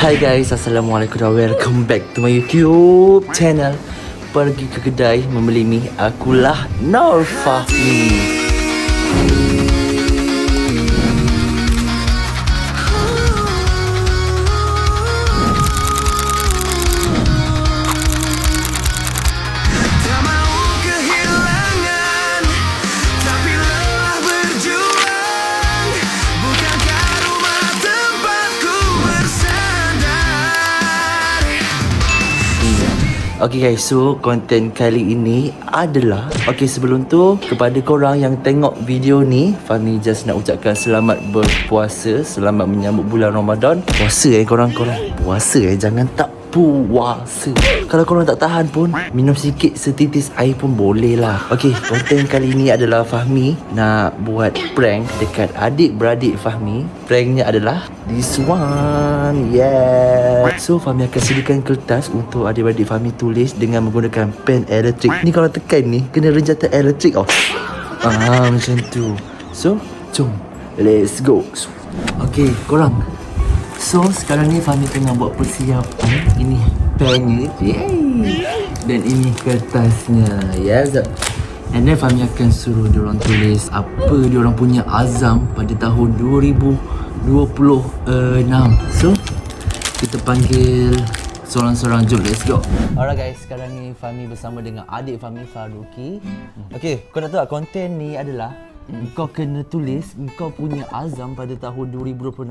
Hai guys, Assalamualaikum dan welcome back to my YouTube channel. Pergi ke kedai membeli mi, akulah Nur Fahmi. Okay guys, so konten kali ini adalah sebelum tu kepada korang yang tengok video ni, Fahmi just nak ucapkan selamat berpuasa, selamat menyambut bulan Ramadan. Puasa korang puasa jangan tak puasa. Kalau korang tak tahan pun, minum sikit setitis air pun boleh lah. Okay, konten kali ni adalah Fahmi nak buat prank dekat adik-beradik Fahmi. Pranknya adalah this one. Yeah. So Fahmi akan sediakan kertas untuk adik-beradik Fahmi tulis dengan menggunakan pen elektrik. Ni kalau tekan ni kena renjata elektrik. Macam tu. So jom, let's go. Okay korang, so sekarang ni Fahmi tengah buat persiapan. Ini pennya, yay. Dan ini kertasnya, yes. And then Fahmi akan suruh diorang tulis apa diorang punya azam pada tahun 2026. So kita panggil seorang-seorang, jom let's go. Alright guys, sekarang ni Fahmi bersama dengan adik Fahmi, Faruqi. Okay, kau nak tahu tak konten ni adalah kau kena tulis kau punya azam pada tahun 2026.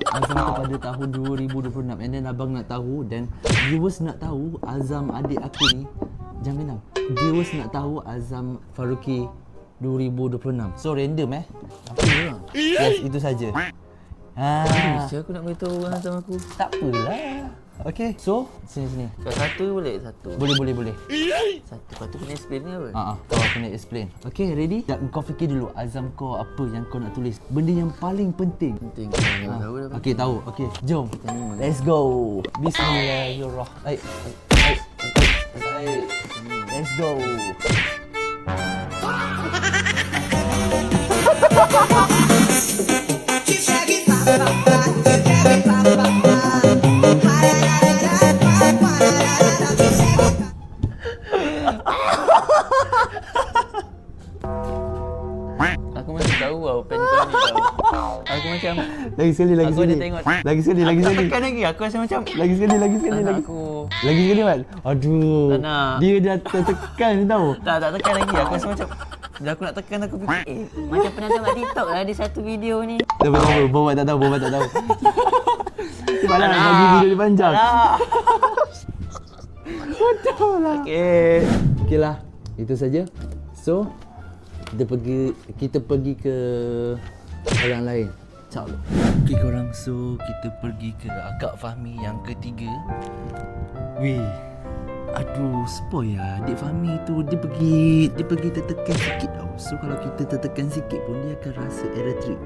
Azam kau pada tahun 2026. And then abang nak tahu dan viewers nak tahu azam adik aku ni. Jangan minam. Viewers nak tahu azam Faruqi 2026. So random apa dia? Yes, itu saja. Aku nak beritahu orang azam aku. Tak apalah. Okay, so sini. Kalau satu boleh? Satu. Boleh. Satu. Lepas tu kena explain ni apa? Kau kena explain. Okay, ready? Kau fikir dulu azam kau apa yang kau nak tulis. Benda yang paling penting. Penting kau jangan tahu dah. Okay, tahu. Okay, jom. Let's go. Bismillahirrahmanirrahim. Let's go. Aku masih tahu tau pen kau ni tau. Aku macam Lagi sekali. aku ada tengok. Lagi sekali. Tak tekan lagi. Aku rasa macam Lagi sekali. aku Lagi sekali, Mat. Aduh. Tak nak. Dia dah tertekan tau. tak tekan lagi. Aku rasa macam bila aku nak tekan aku fikir macam pernah tengok TikTok lah ada satu video ni. Tak apa. Bobat tak tahu. Malah nak bagi video dia panjang. Betul lah. Okay lah. Itu saja. So kita pergi ke orang lain. Ciao. Okay korang, so kita pergi ke akak Fahmi yang ketiga. Weh, aduh, spoil lah. Adik Fahmi tu dia pergi tertekan sikit tau. So kalau kita tertekan sikit pun dia akan rasa elektrik.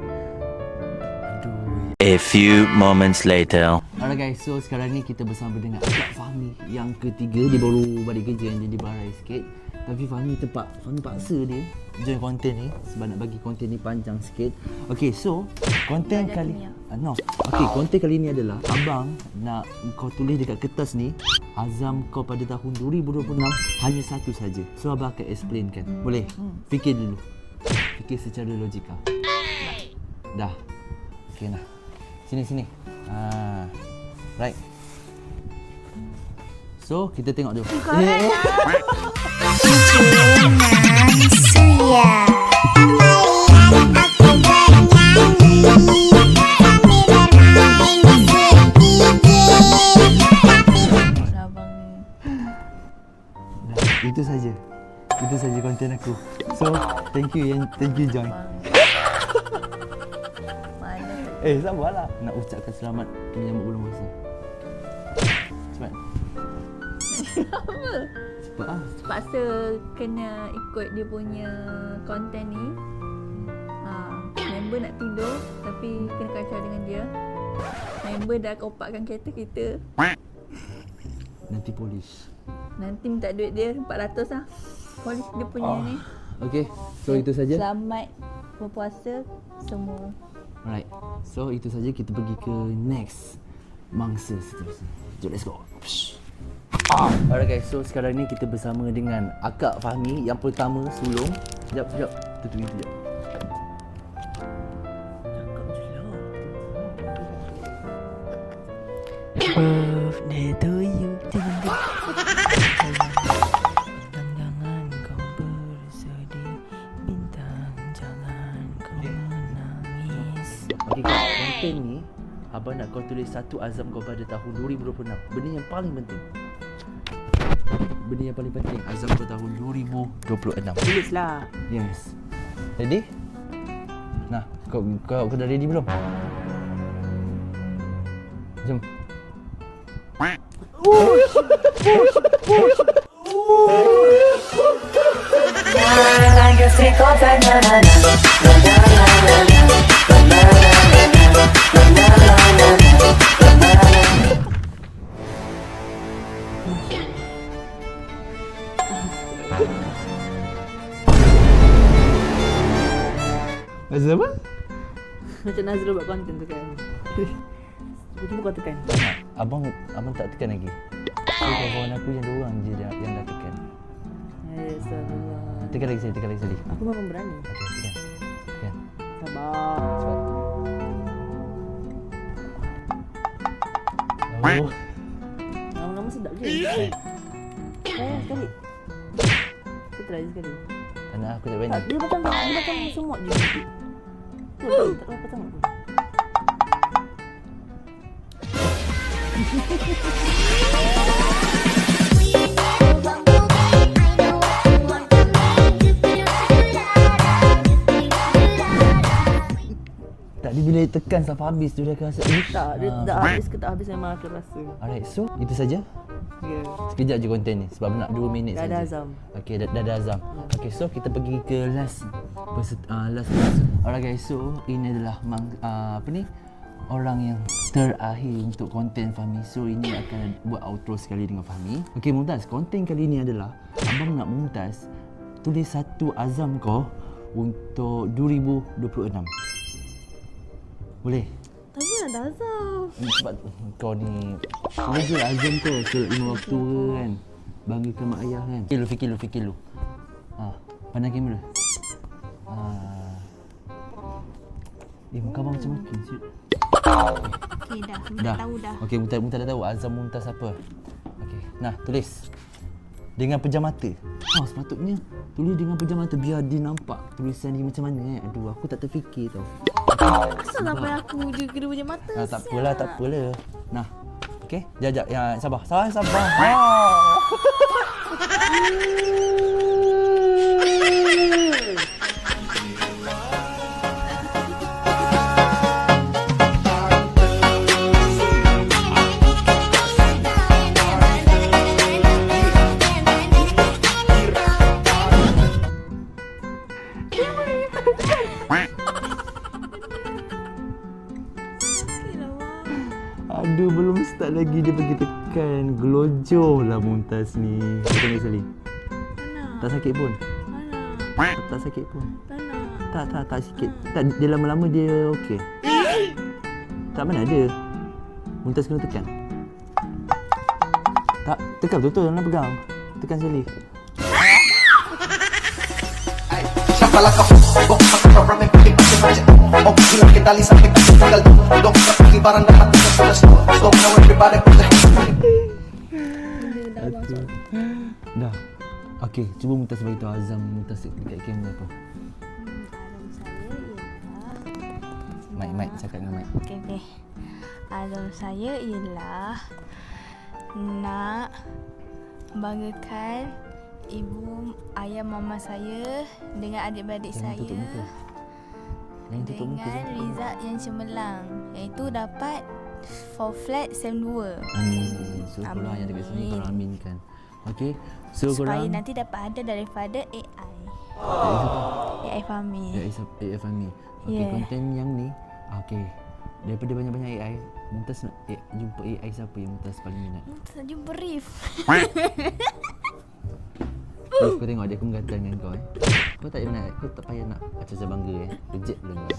Aduh. A few moments later. Alright guys, so sekarang ni kita bersama dengan akak Fahmi yang ketiga. Dia baru balik kerja dan dia barai sikit. Tapi Fahmi paksa dia join konten ni sebab nak bagi konten ni panjang sikit. Okay, so konten kali konten kali ni adalah abang nak kau tulis dekat kertas ni azam kau pada tahun 2026 hanya satu saja. So abang akan explainkan. Boleh? Fikir dulu. Fikir secara logika. Dah. Okay nah. Sini. Right. So kita tengok dulu. Itu saja konten aku. So thank you John. Sabarlah. Nak ucapkan selamat menyambut bulan puasa. Cepat. Apa? Terpaksa kena ikut dia punya konten ni. Member nak tidur tapi kena kacau dengan dia. Member dah kopakkan kereta kita. Nanti polis. Nanti minta duit dia 400 lah. Polis dia punya ni. Okay, so itu saja. Selamat berpuasa semua. Alright, so itu saja, kita pergi ke next. mangsa seterusnya. Jom, let's go. Alright guys, so sekarang ni kita bersama dengan Akak Fahmi yang pertama sulung. Sekejap. Tutup pintu sekejap. Birthday to you. Jangan kau bersedih, bintang jangan kau menangis. Okay kak, konten ni abang nak kau tulis satu azam kau pada tahun 2026. Benda yang paling penting. Benda yang paling penting, azam kau tahun 2026. Tulislah. Yes. Ready? Nah, kau dah ready belum? Jom. Azam apa? Macam Nazrul buat konten tu kan. Betul kau tekan. Abang tak tekan lagi. So, kawan aku yang dua orang je yang dah tekan. Astagfirullah. Tekan lagi sekali. Aku memang berani. Okey, tekan. Sabar. Cepat. Oh. Nama-nama sedap je. Sekali. Kita try sekali. Tak nak, aku tak Tak, berani. dia macam semut je. Tu, tak apa sangat pun. Tadi bila tekan sampai habis tu dia akan rasa Tak, dia dah habis ke tak habis memang akan rasa. Alright, so itu saja. Ya. Sekejap je konten ni sebab nak 2 minit Dah saja. ada azam. Okey, dah ada azam. Okey, so kita pergi ke last person. Alright guys, so ini adalah orang yang terakhir untuk konten Fahmi. So ini akan buat outro sekali dengan Fahmi. Okey Mumtaz, konten kali ni adalah abang nak Mumtaz tulis satu azam kau untuk 2026. Boleh? Tapi ada azam. Sebab kau ni tulis je azam kau solat 5 waktu ke kan. Banggakan mak ayah kan. Fikir lu. Pandang kamera. Muka abang macam makin siut. Okey dah tahu dah. Okey, Mumtaz dah tahu azam Mumtaz apa. Okey, nah tulis. Dengan pejam mata. Sepatutnya tulis dengan pejam mata biar dia nampak tulisan dia macam mana. Aduh, aku tak terfikir tau. Asal sampai aku dia kena punya mata. Tak apalah. Nah. Okey, jap. Ya, sabar. Aduh, belum start lagi dia pergi tekan. Gelojoh lah Mumtaz ni. Tekan lagi sekali. Tak sakit pun. Tak sakit pun. Tak sikit. Tak, dia lama-lama dia okey. Tak mana ada. Mumtaz kena tekan. Tak, tekan betul-betul, jangan pegang. Tekan sekali. Dah. Okey, cuba Mumtaz bagi tahu azam Mumtaz dekat kamera apa. Azam saya ialah Mic cakap dengan mic. Okey. Azam saya ialah nak banggakan ibu, ayah, mama saya dengan adik-beradik Jangan saya tutup muka. Jangan tutup muka. dengan result yang cemerlang, iaitu dapat for flat SEM 2. Amin. So korang yang dekat sini korang aminkan. Okey. So Supaya korang nanti dapat ada daripada AI. AI Fahmi. AI Fahmi. Okey, Yeah. konten yang ni okey. Daripada banyak-banyak AI, Mumtaz nak jumpa AI siapa yang Mumtaz paling minat? Saya jumpa Rif. Terus kau tengok dia aku menggantikan dengan kau Kau tak payah nak macam bangga reject dulu kau.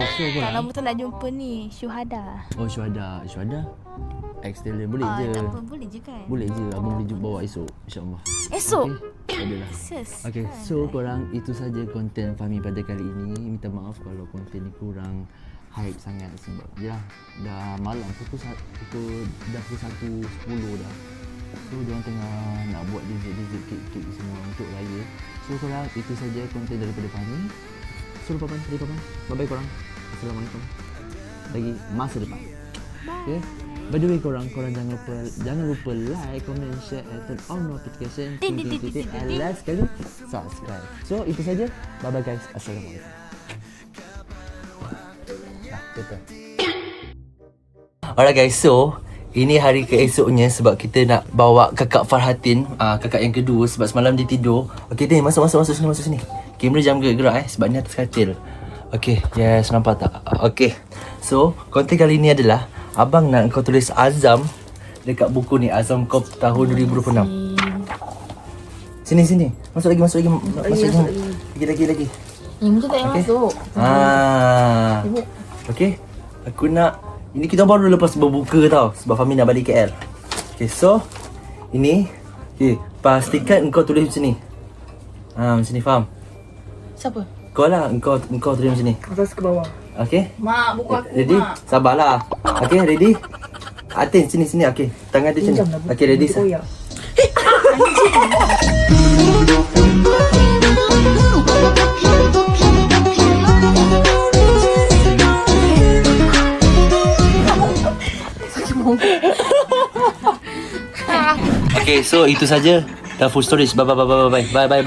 Okey, so Tak korang. lama tu nak jumpa ni Syuhada. Oh, Syuhada. Extend boleh je. Tak apa, boleh je kan? Boleh je. Abang boleh bawa esok insya-Allah. Esok? Okay? Adalah. Sis. Okay, so korang itu saja konten Fahmi pada kali ini. Minta maaf kalau konten ni kurang hype sangat sebab ya dah malam pukul 1:10 dah. So diorang tengah nak buat dessert kek semua untuk raya. So korang itu saja konten daripada Fahmi. So papan. Bye bye korang. Assalamualaikum. Lagi masa depan. Okay. By the way korang jangan lupa like, comment, share and turn on notification and last sekali subscribe. So itu saja. Bye bye guys. Assalamualaikum. Alright guys, so ini hari keesoknya sebab kita nak bawa kakak Farhatin, kakak yang kedua sebab semalam dia tidur. Okay, Tin, masuk sini. Kamera jangan gerak sebab ni atas katil. Okay, yes, nampak tak? Okay, so konten kali ni adalah abang nak kau tulis azam dekat buku ni, azam kau tahun 2026. Sini. Masuk lagi. Lagi. Yang macam tak yang masuk. Okay, aku nak. Ini kita baru lepas berbuka tau sebab Fahmi nak balik KL. Okay, so ini. Okay, pastikan engkau tulis macam ni. Macam ni, faham? Siapa? Kau lah, engkau tulis macam ni. Atas ke bawah. Okay? Mak, buku aku, ready? Mak. Sabarlah. Okay, ready? Atin, sini. Okay, tangan dia sini. Okay, ready? Okay, so itu saja. Dah full storage. Bye. Bye.